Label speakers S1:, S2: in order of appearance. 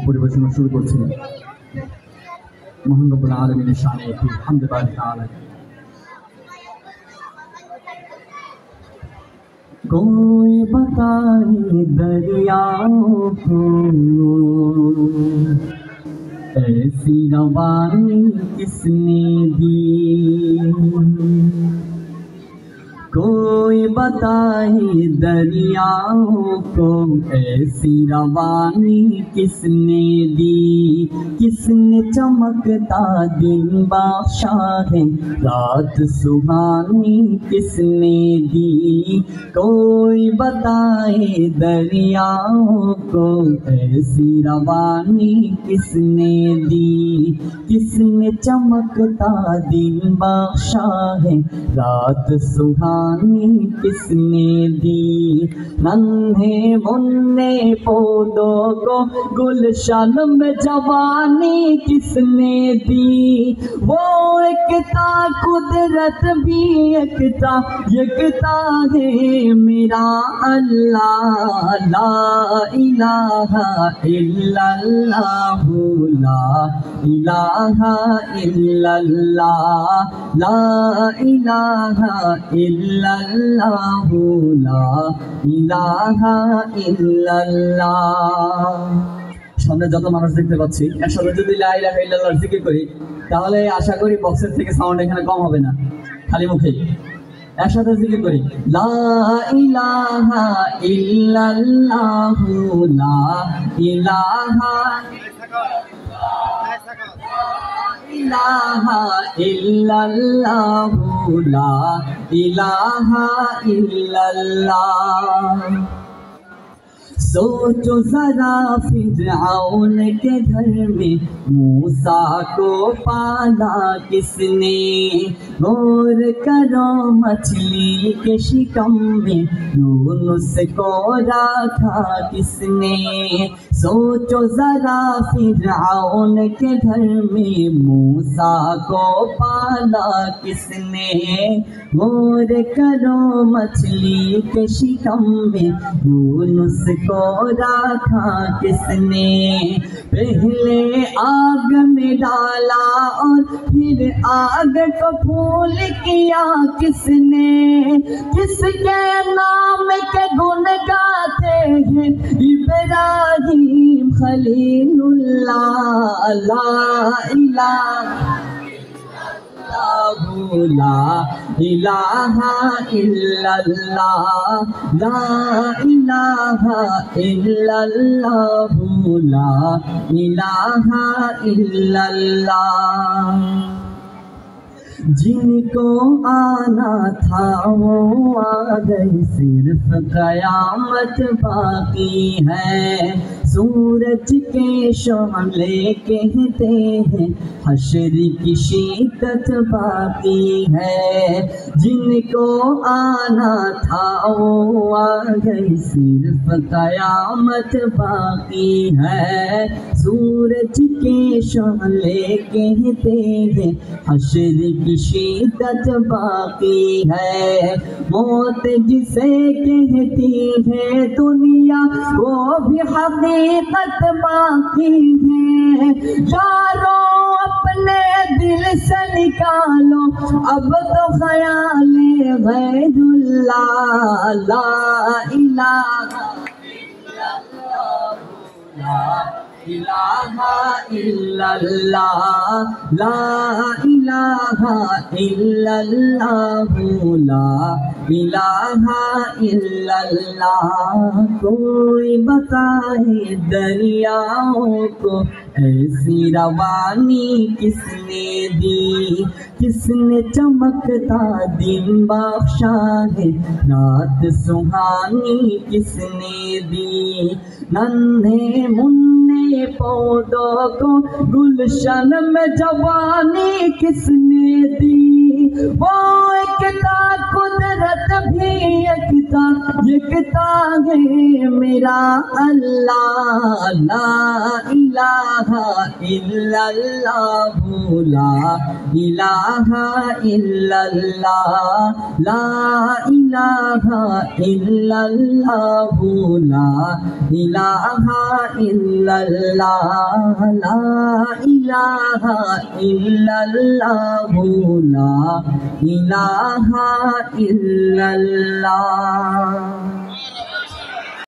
S1: পরিবেশনা শুরু করছি মহান রব্বুল আলামিনের শানে একটু হামদে বাড়ি তাআলা। कोई बताए दरियाओं को ऐसी रवानी किसने दी, कोई बताए दरियाओं को ऐसी रवानी किसने दी, किसने चमकता दिन बख्शा है रात सुहानी किसने दी, कोई बताए दरियाओं को ऐसी रवानी किसने दी, किसने चमकता दिन बख्शा है रात सुहानी किसने दी, नन्हे मुन्ने पौधों को गुलशन में जवानी किसने दी, वो एकता कुदरत भी एकता है मेरा अल्लाह, ला इलाहा इल्लल्लाह, ला इलाहा इल्लल्लाह, ला इलाहा इल्लल्लाह, ला इलाहा इल्लल्लाह। সামনে যত মানুষ দেখতে পাচ্ছি একসাথে যদি লা ইলাহা ইল্লাল্লাহ জিকির করি তাহলে আশা করি বক্সের থেকে সাউন্ড এখানে কম হবে না, খালি মুখে একসাথে জিকির করি লা ইলাহা ইল্লাল্লাহ, লা ইলাহা ইলাহা ইল্লাল্লাহ, লা ইলাহা ইল্লাল্লাহ। सोचो जरा फिरऔन के घर में मूसा को पाला किसने, और करो मछली के शिकम में यूनुस को रखा किसने, सोचो जरा फिरऔन के घर में मूसा को पाला किसने, और करो मछली के शिकम में यूनुस को रखा किसने, पहले आग में डाला और फिर आग को फूल किया किसने, किसके नाम के गुण गाते हैं इब्राहिम खलीलुल्लाह, ला इलाहा ला इलाहा इल्लल्लाह, ला इलाहा इल्लल्लाह, ला इलाहा इल्लल्लाह। जिनको आना था वो आ गए, सिर्फ कयामत बाकी है, सूरज के शोले कहते हैं हश्र की शिद्दत बाकी है, जिनको आना था वो आ गए, सिर्फ कयामत बाकी है, सूरज के शोले कहते हैं हश्र की शिद्दत बाकी है, मौत जिसे कहती है दुनिया वो भी हकीकत बाकी है, यारों अपने दिल से निकालो अब तो ख्याले गैरुल्लाह, ला इलाहा इलाहा इल्लल्लाह, ला इलाहा इल्लल्लाह, ला इलाहा इल्लल्लाह। कोई बताए दरियाओं को ऐसी रवानी किसने दी, किसने चमकता दिन बख्शा है रात सुहानी किसने दी, नन्हे मुन्ने पौधों को गुलशन में जवानी किसने दी, वो एकता कुदरत भी एकता یکتا ہے میرا اللہ لا الہ الا اللہ لا الہ الا اللہ لا الہ الا اللہ لا الہ الا اللہ لا الہ الا اللہ لا الہ الا اللہ